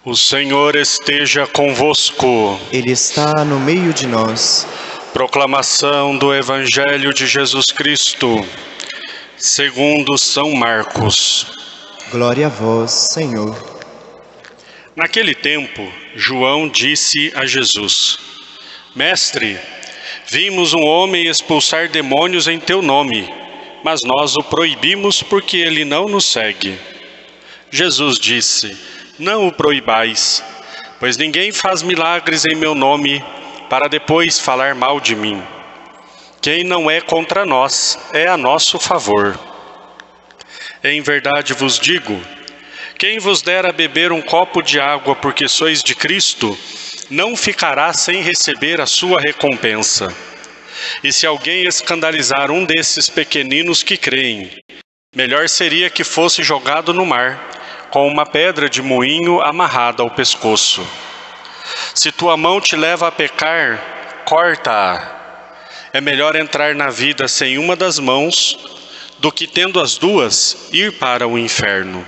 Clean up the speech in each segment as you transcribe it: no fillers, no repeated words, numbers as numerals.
O Senhor esteja convosco. Ele está no meio de nós. Proclamação do Evangelho de Jesus Cristo, segundo São Marcos. Glória a vós, Senhor. Naquele tempo, João disse a Jesus: Mestre, vimos um homem expulsar demônios em teu nome, mas nós o proibimos porque ele não nos segue. Jesus disse: Não o proibais, pois ninguém faz milagres em meu nome para depois falar mal de mim. Quem não é contra nós é a nosso favor. Em verdade vos digo, quem vos der a beber um copo de água porque sois de Cristo, não ficará sem receber a sua recompensa. E se alguém escandalizar um desses pequeninos que creem, melhor seria que fosse jogado no mar, com uma pedra de moinho amarrada ao pescoço. Se tua mão te leva a pecar, corta-a. É melhor entrar na vida sem uma das mãos, do que tendo as duas, ir para o inferno,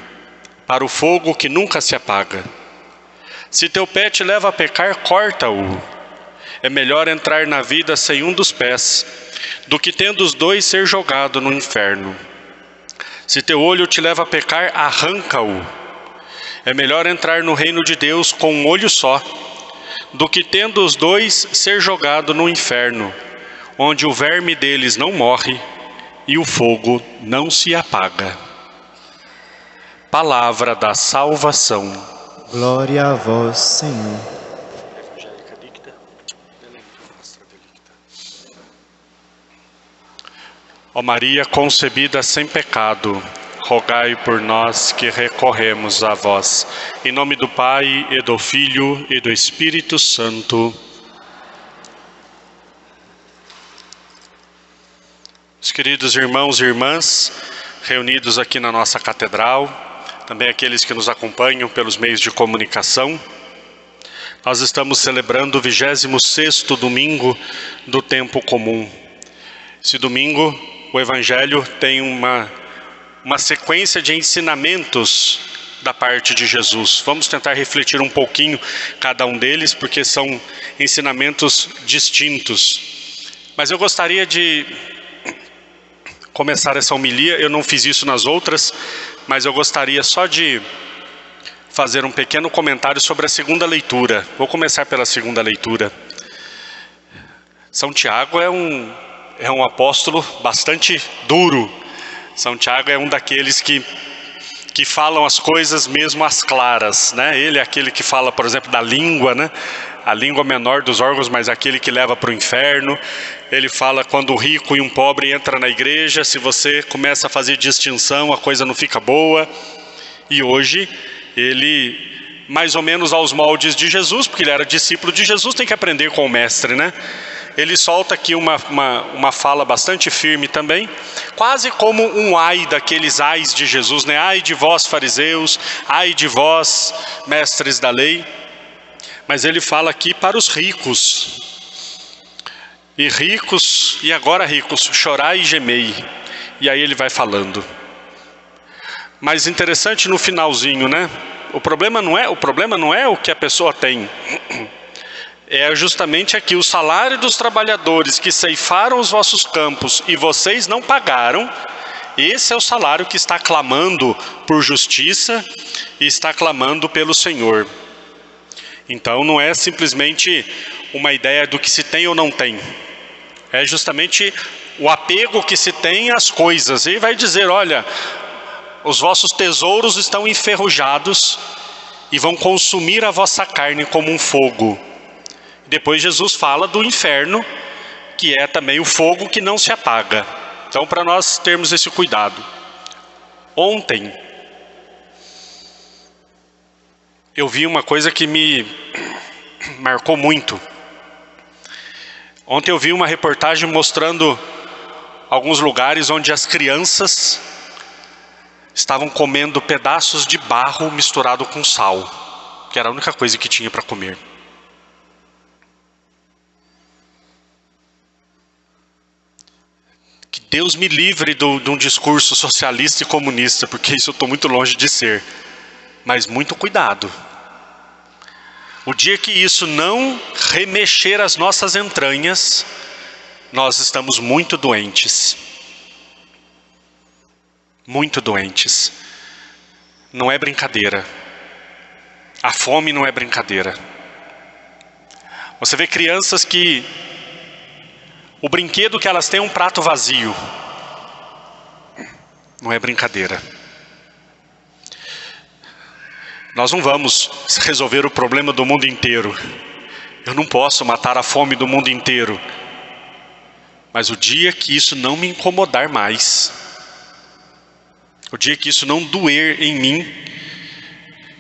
para o fogo que nunca se apaga. Se teu pé te leva a pecar, corta-o. É melhor entrar na vida sem um dos pés, do que tendo os dois ser jogado no inferno. Se teu olho te leva a pecar, arranca-o. É melhor entrar no reino de Deus com um olho só, do que tendo os dois ser jogado no inferno, onde o verme deles não morre e o fogo não se apaga. Palavra da salvação. Glória a vós, Senhor. Ó Maria concebida sem pecado, rogai por nós que recorremos a vós. Em nome do Pai, e do Filho, e do Espírito Santo. Os queridos irmãos e irmãs, reunidos aqui na nossa catedral, também aqueles que nos acompanham pelos meios de comunicação, nós estamos celebrando o 26º domingo do tempo comum. Esse domingo, o Evangelho tem uma sequência de ensinamentos da parte de Jesus. Vamos tentar refletir um pouquinho cada um deles, porque são ensinamentos distintos. Mas eu gostaria de começar essa homilia, eu não fiz isso nas outras, mas eu gostaria só de fazer um pequeno comentário sobre a segunda leitura. Vou começar pela segunda leitura. São Tiago é um apóstolo bastante duro. São Tiago é um daqueles que falam as coisas mesmo às claras, né? Ele é aquele que fala, por exemplo, da língua, né? A língua menor dos órgãos, mas aquele que leva para o inferno. Ele fala quando um rico e um pobre entram na igreja, se você começa a fazer distinção, a coisa não fica boa. E hoje, ele, mais ou menos aos moldes de Jesus, porque ele era discípulo de Jesus, tem que aprender com o mestre, né? Ele solta aqui uma fala bastante firme também, quase como um ai daqueles ais de Jesus, né? Ai de vós fariseus, ai de vós mestres da lei. Mas ele fala aqui para os ricos. E agora ricos, chorai e gemei. E aí ele vai falando. Mas interessante no finalzinho, né? O problema não é o que a pessoa tem. É justamente aqui, o salário dos trabalhadores que ceifaram os vossos campos e vocês não pagaram, esse é o salário que está clamando por justiça e está clamando pelo Senhor. Então não é simplesmente uma ideia do que se tem ou não tem. É justamente o apego que se tem às coisas. E vai dizer, olha, os vossos tesouros estão enferrujados e vão consumir a vossa carne como um fogo. Depois Jesus fala do inferno, que é também o fogo que não se apaga. Então, para nós termos esse cuidado. Ontem, eu vi uma coisa que me marcou muito. Ontem eu vi uma reportagem mostrando alguns lugares onde as crianças estavam comendo pedaços de barro misturado com sal, que era a única coisa que tinha para comer. Que Deus me livre de um discurso socialista e comunista, porque isso eu estou muito longe de ser. Mas muito cuidado. O dia que isso não remexer as nossas entranhas, nós estamos muito doentes. Muito doentes. Não é brincadeira. A fome não é brincadeira. Você vê crianças que o brinquedo que elas têm é um prato vazio. Não é brincadeira. Nós não vamos resolver o problema do mundo inteiro. Eu não posso matar a fome do mundo inteiro. Mas o dia que isso não me incomodar mais, o dia que isso não doer em mim,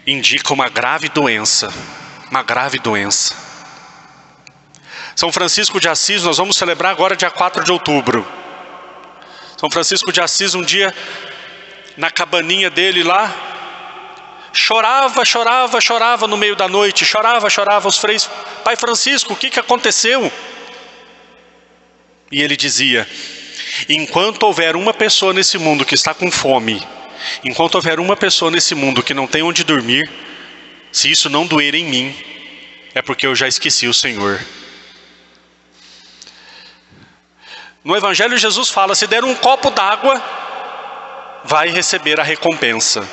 indica uma grave doença. Uma grave doença. São Francisco de Assis, nós vamos celebrar agora dia 4 de outubro. São Francisco de Assis, um dia, na cabaninha dele lá, chorava no meio da noite, chorava, os freis, Pai Francisco, o que aconteceu? E ele dizia, enquanto houver uma pessoa nesse mundo que está com fome, enquanto houver uma pessoa nesse mundo que não tem onde dormir, se isso não doer em mim, é porque eu já esqueci o Senhor. No Evangelho Jesus fala, se der um copo d'água, vai receber a recompensa.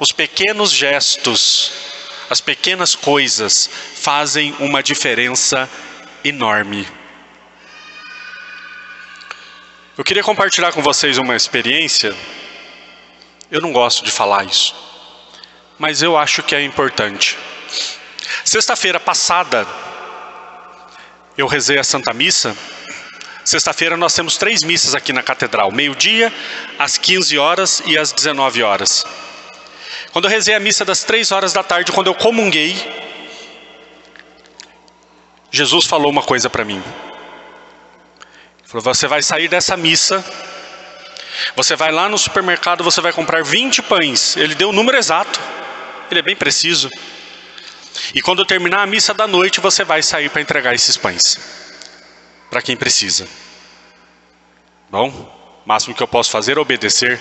Os pequenos gestos, as pequenas coisas fazem uma diferença enorme. Eu queria compartilhar com vocês uma experiência. Eu não gosto de falar isso, mas eu acho que é importante. Sexta-feira passada, eu rezei a Santa Missa. Sexta-feira nós temos 3 missas aqui na Catedral, meio-dia, às 15 horas e às 19 horas. Quando eu rezei a missa das 3 horas da tarde, quando eu comunguei, Jesus falou uma coisa para mim. Ele falou, você vai sair dessa missa, você vai lá no supermercado, você vai comprar 20 pães. Ele deu o número exato, ele é bem preciso. E quando eu terminar a missa da noite, você vai sair para entregar esses pães para quem precisa. Bom, o máximo que eu posso fazer é obedecer.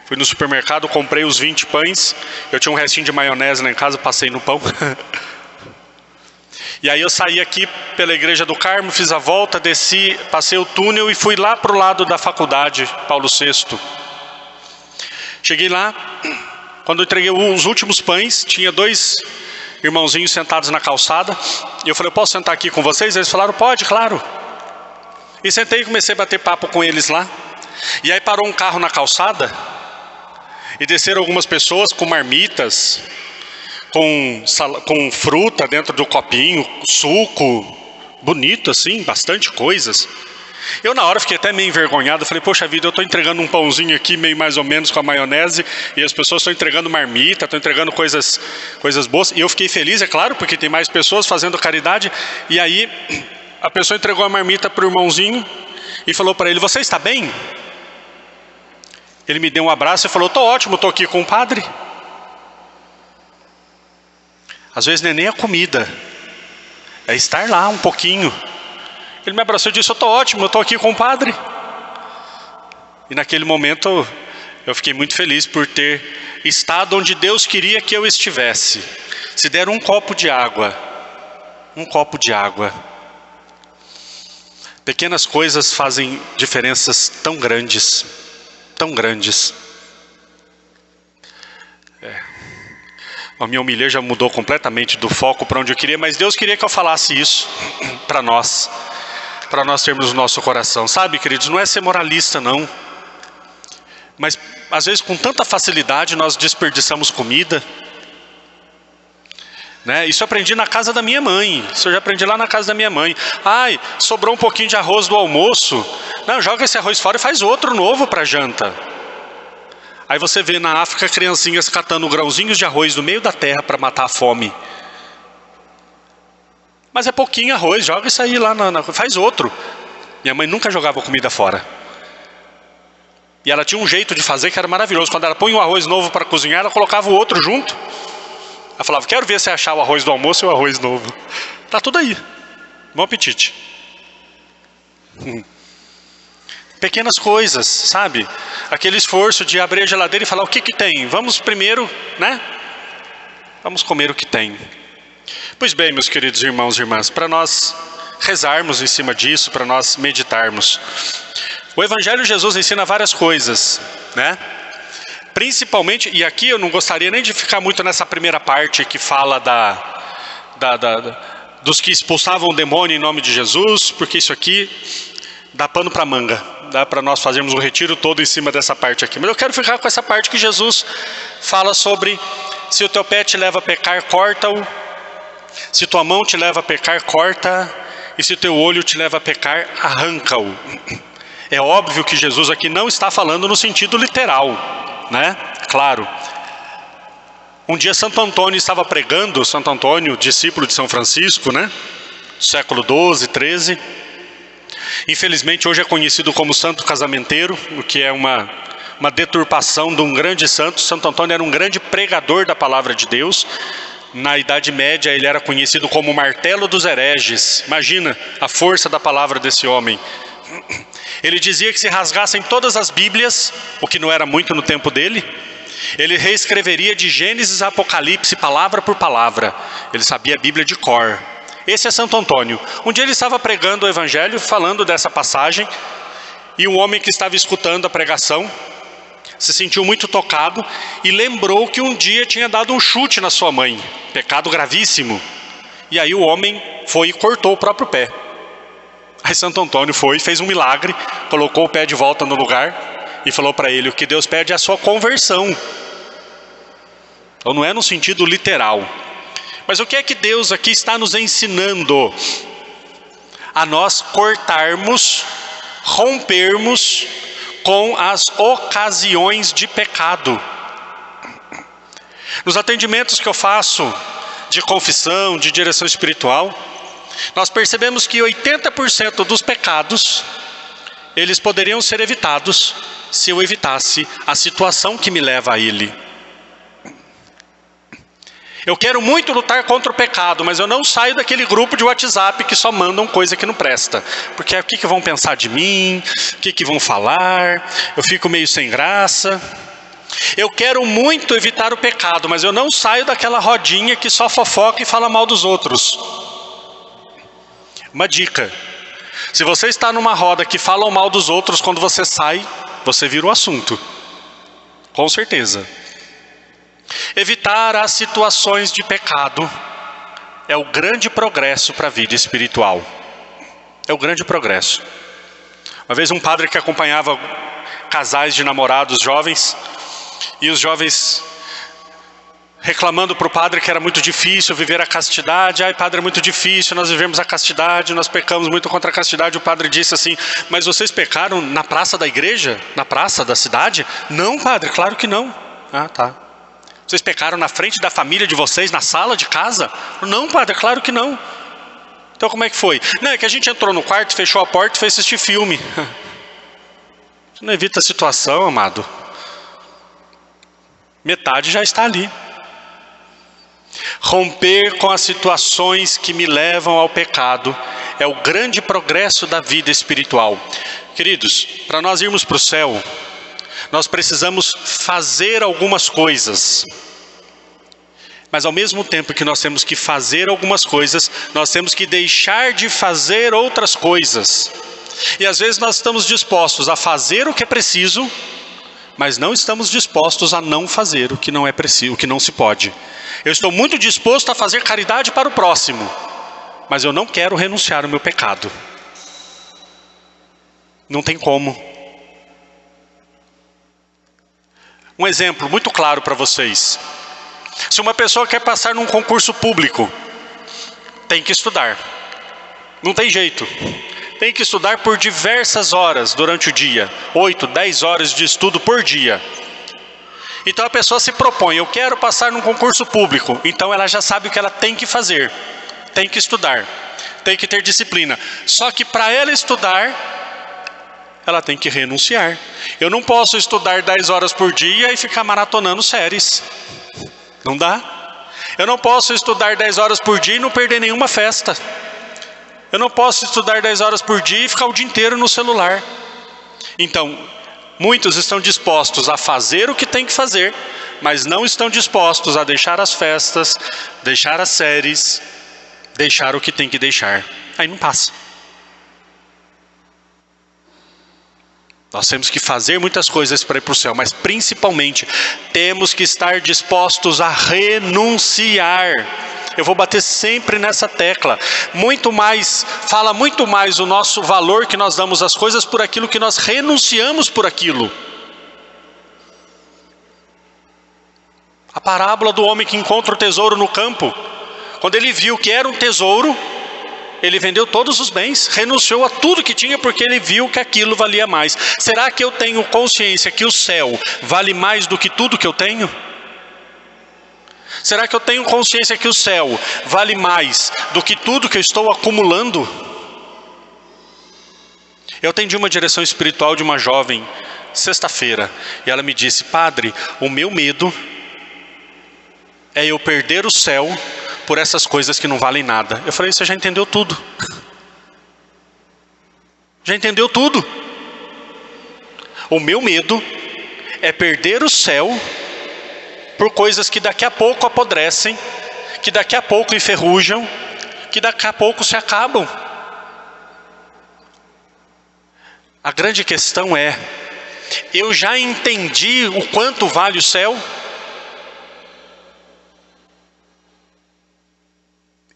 Fui no supermercado, comprei os 20 pães. Eu tinha um restinho de maionese lá em casa, passei no pão. E aí eu saí aqui pela Igreja do Carmo, fiz a volta, desci, passei o túnel e fui lá para o lado da faculdade, Paulo VI. Cheguei lá, quando eu entreguei os últimos pães, tinha 2 irmãozinhos sentados na calçada. E eu falei, eu posso sentar aqui com vocês? Eles falaram, pode, claro. E sentei e comecei a bater papo com eles lá. E aí parou um carro na calçada. E desceram algumas pessoas com marmitas, com fruta dentro do copinho, suco, bonito assim, bastante coisas. Eu na hora fiquei até meio envergonhado, falei, poxa vida, eu estou entregando um pãozinho aqui, meio mais ou menos com a maionese, e as pessoas estão entregando marmita, estão entregando coisas boas, e eu fiquei feliz, é claro, porque tem mais pessoas fazendo caridade. E aí, a pessoa entregou a marmita para o irmãozinho, e falou para ele, você está bem? Ele me deu um abraço e falou, estou ótimo, estou aqui com o padre. Às vezes não é nem a comida, é estar lá um pouquinho. Ele me abraçou e disse, eu estou ótimo, eu estou aqui com o padre. E naquele momento eu fiquei muito feliz por ter estado onde Deus queria que eu estivesse. Se der um copo de água, pequenas coisas fazem diferenças tão grandes, tão grandes. A minha homilia já mudou completamente do foco para onde eu queria, mas Deus queria que eu falasse isso para nós termos no nosso coração. Sabe, queridos, não é ser moralista não, mas às vezes com tanta facilidade nós desperdiçamos comida, né? Isso eu aprendi na casa da minha mãe. Isso eu já aprendi lá na casa da minha mãe. Ai, sobrou um pouquinho de arroz do almoço, não, joga esse arroz fora e faz outro novo para janta. Aí você vê na África criancinhas catando grãozinhos de arroz no meio da terra para matar a fome. Mas é pouquinho arroz, joga isso aí lá, faz outro. Minha mãe nunca jogava comida fora. E ela tinha um jeito de fazer que era maravilhoso. Quando ela põe um arroz novo para cozinhar, ela colocava o outro junto. Ela falava, quero ver se achar o arroz do almoço e o arroz novo. Tá tudo aí. Bom apetite. Pequenas coisas, sabe? Aquele esforço de abrir a geladeira e falar, o que que tem? Vamos primeiro, né? Vamos comer o que tem. Pois bem, meus queridos irmãos e irmãs, para nós rezarmos em cima disso, para nós meditarmos. O Evangelho de Jesus ensina várias coisas, né? Principalmente, e aqui eu não gostaria nem de ficar muito nessa primeira parte que fala dos que expulsavam o demônio em nome de Jesus, porque isso aqui dá pano para manga, dá para nós fazermos um retiro todo em cima dessa parte aqui. Mas eu quero ficar com essa parte que Jesus fala sobre: se o teu pé te leva a pecar, corta-o; se tua mão te leva a pecar, corta; e se o teu olho te leva a pecar, arranca-o. É óbvio que Jesus aqui não está falando no sentido literal, né? Claro. Um dia Santo Antônio estava pregando, Santo Antônio, discípulo de São Francisco, né? Século XII, XIII. Infelizmente hoje é conhecido como Santo Casamenteiro, o que é uma deturpação de um grande santo. Santo Antônio era um grande pregador da palavra de Deus. Na Idade Média ele era conhecido como o martelo dos hereges. Imagina a força da palavra desse homem. Ele dizia que se rasgassem todas as Bíblias, o que não era muito no tempo dele, ele reescreveria de Gênesis a Apocalipse, palavra por palavra. Ele sabia a Bíblia de cor. Esse é Santo Antônio. Um dia ele estava pregando o Evangelho, falando dessa passagem, e um homem que estava escutando a pregação se sentiu muito tocado e lembrou que um dia tinha dado um chute na sua mãe, pecado gravíssimo. E aí o homem foi e cortou o próprio pé. Aí Santo Antônio foi, fez um milagre, colocou o pé de volta no lugar e falou para ele: o que Deus pede é a sua conversão. Então não é no sentido literal. Mas o que é que Deus aqui está nos ensinando? A nós cortarmos, rompermos com as ocasiões de pecado. Nos atendimentos que eu faço de confissão, de direção espiritual, nós percebemos que 80% dos pecados, eles poderiam ser evitados se eu evitasse a situação que me leva a ele. Eu quero muito lutar contra o pecado, mas eu não saio daquele grupo de WhatsApp que só mandam coisa que não presta. Porque o que vão pensar de mim? O que vão falar? Eu fico meio sem graça. Eu quero muito evitar o pecado, mas eu não saio daquela rodinha que só fofoca e fala mal dos outros. Uma dica: se você está numa roda que falam mal dos outros, quando você sai, você vira o assunto. Com certeza. Evitar as situações de pecado é o grande progresso para a vida espiritual. É o grande progresso. Uma vez um padre que acompanhava casais de namorados jovens, e os jovens reclamando para o padre que era muito difícil viver a castidade. Ai, padre, é muito difícil, nós vivemos a castidade, nós pecamos muito contra a castidade. O padre disse assim: mas vocês pecaram na praça da igreja? Na praça da cidade? Não, padre, claro que não. Ah, tá. Vocês pecaram na frente da família de vocês, na sala de casa? Não, padre, claro que não. Então como é que foi? Não, é que a gente entrou no quarto, fechou a porta e foi assistir filme. Você não evita a situação, amado. Metade já está ali. Romper com as situações que me levam ao pecado é o grande progresso da vida espiritual. Queridos, para nós irmos para o céu, nós precisamos fazer algumas coisas. Mas ao mesmo tempo que nós temos que fazer algumas coisas, nós temos que deixar de fazer outras coisas. E às vezes nós estamos dispostos a fazer o que é preciso, mas não estamos dispostos a não fazer o que não é preciso, o que não se pode. Eu estou muito disposto a fazer caridade para o próximo, mas eu não quero renunciar ao meu pecado. Não tem como. Um exemplo muito claro para vocês. Se uma pessoa quer passar num concurso público, tem que estudar. Não tem jeito. Tem que estudar por diversas horas durante o dia. 8, 10 horas de estudo por dia. Então a pessoa se propõe: eu quero passar num concurso público. Então ela já sabe o que ela tem que fazer. Tem que estudar. Tem que ter disciplina. Só que para ela estudar, ela tem que renunciar. Eu não posso estudar 10 horas por dia e ficar maratonando séries. Não dá. Eu não posso estudar 10 horas por dia e não perder nenhuma festa. Eu não posso estudar 10 horas por dia e ficar o dia inteiro no celular. Então, muitos estão dispostos a fazer o que tem que fazer, mas não estão dispostos a deixar as festas, deixar as séries, deixar o que tem que deixar. Aí não passa. Nós temos que fazer muitas coisas para ir para o céu, mas principalmente temos que estar dispostos a renunciar. Eu vou bater sempre nessa tecla. Fala muito mais o nosso valor que nós damos às coisas por aquilo que nós renunciamos por aquilo. A parábola do homem que encontra o tesouro no campo. Quando ele viu que era um tesouro, ele vendeu todos os bens, renunciou a tudo que tinha porque ele viu que aquilo valia mais. Será que eu tenho consciência que o céu vale mais do que tudo que eu tenho? Será que eu tenho consciência que o céu vale mais do que tudo que eu estou acumulando? Eu atendi uma direção espiritual de uma jovem sexta-feira e ela me disse: padre, o meu medo é eu perder o céu por essas coisas que não valem nada. Eu falei: você já entendeu tudo. Já entendeu tudo. O meu medo é perder o céu por coisas que daqui a pouco apodrecem, que daqui a pouco enferrujam, que daqui a pouco se acabam. A grande questão é: eu já entendi o quanto vale o céu?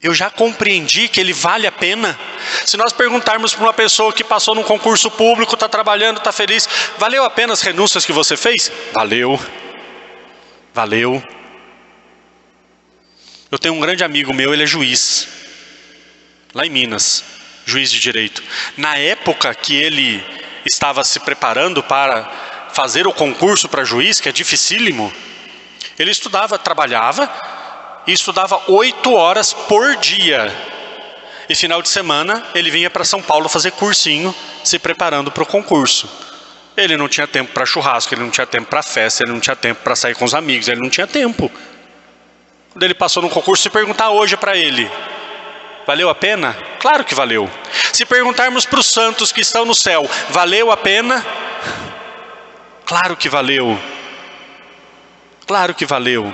Eu já compreendi que ele vale a pena? Se nós perguntarmos para uma pessoa que passou num concurso público, está trabalhando, está feliz, valeu a pena as renúncias que você fez? Valeu. Valeu. Eu tenho um grande amigo meu, ele é juiz, lá em Minas, juiz de direito. Na época que ele estava se preparando para fazer o concurso para juiz, que é dificílimo, ele estudava, trabalhava, e estudava 8 horas por dia. E final de semana ele vinha para São Paulo fazer cursinho, se preparando para o concurso. Ele não tinha tempo para churrasco, ele não tinha tempo para festa, ele não tinha tempo para sair com os amigos, ele não tinha tempo. Quando ele passou no concurso, se perguntar hoje para ele, valeu a pena? Claro que valeu. Se perguntarmos para os santos que estão no céu, valeu a pena? Claro que valeu. Claro que valeu.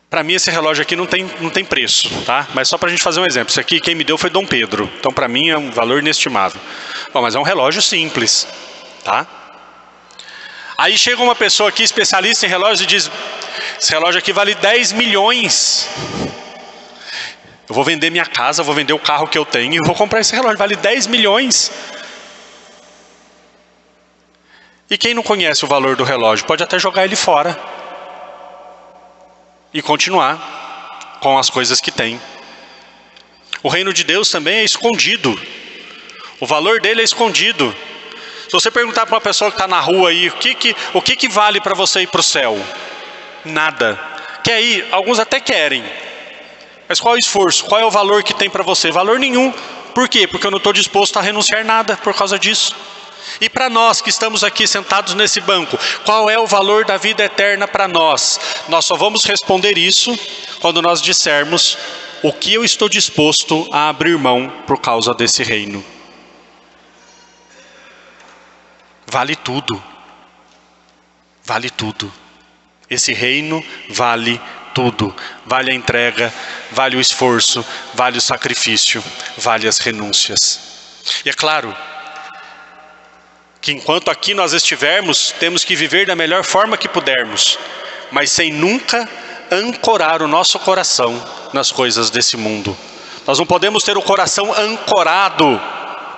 Para mim esse relógio aqui não tem preço, tá? Mas só para a gente fazer um exemplo. Isso aqui quem me deu foi Dom Pedro. Então para mim é um valor inestimável. Bom, mas é um relógio simples, tá? Aí chega uma pessoa aqui especialista em relógios e diz: esse relógio aqui vale 10 milhões. Eu vou vender minha casa, vou vender o carro que eu tenho e vou comprar esse relógio. Vale 10 milhões. E quem não conhece o valor do relógio pode até jogar ele fora e continuar com as coisas que tem. O reino de Deus também é escondido. O valor dele é escondido. Se você perguntar para uma pessoa que está na rua aí, o que vale para você ir para o céu? Nada. Quer ir? Alguns até querem. Mas qual é o esforço? Qual é o valor que tem para você? Valor nenhum. Por quê? Porque eu não estou disposto a renunciar nada por causa disso. E para nós que estamos aqui sentados nesse banco, qual é o valor da vida eterna para nós? Nós só vamos responder isso quando nós dissermos o que eu estou disposto a abrir mão por causa desse reino. Vale tudo. Vale tudo. Esse reino vale tudo. Vale a entrega, vale o esforço, vale o sacrifício, vale as renúncias. E é claro que enquanto aqui nós estivermos, temos que viver da melhor forma que pudermos, mas sem nunca ancorar o nosso coração nas coisas desse mundo. Nós não podemos ter o coração ancorado,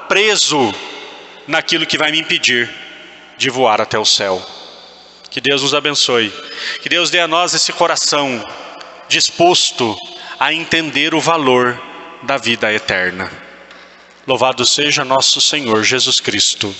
preso naquilo que vai me impedir de voar até o céu. Que Deus nos abençoe. Que Deus dê a nós esse coração disposto a entender o valor da vida eterna. Louvado seja nosso Senhor Jesus Cristo.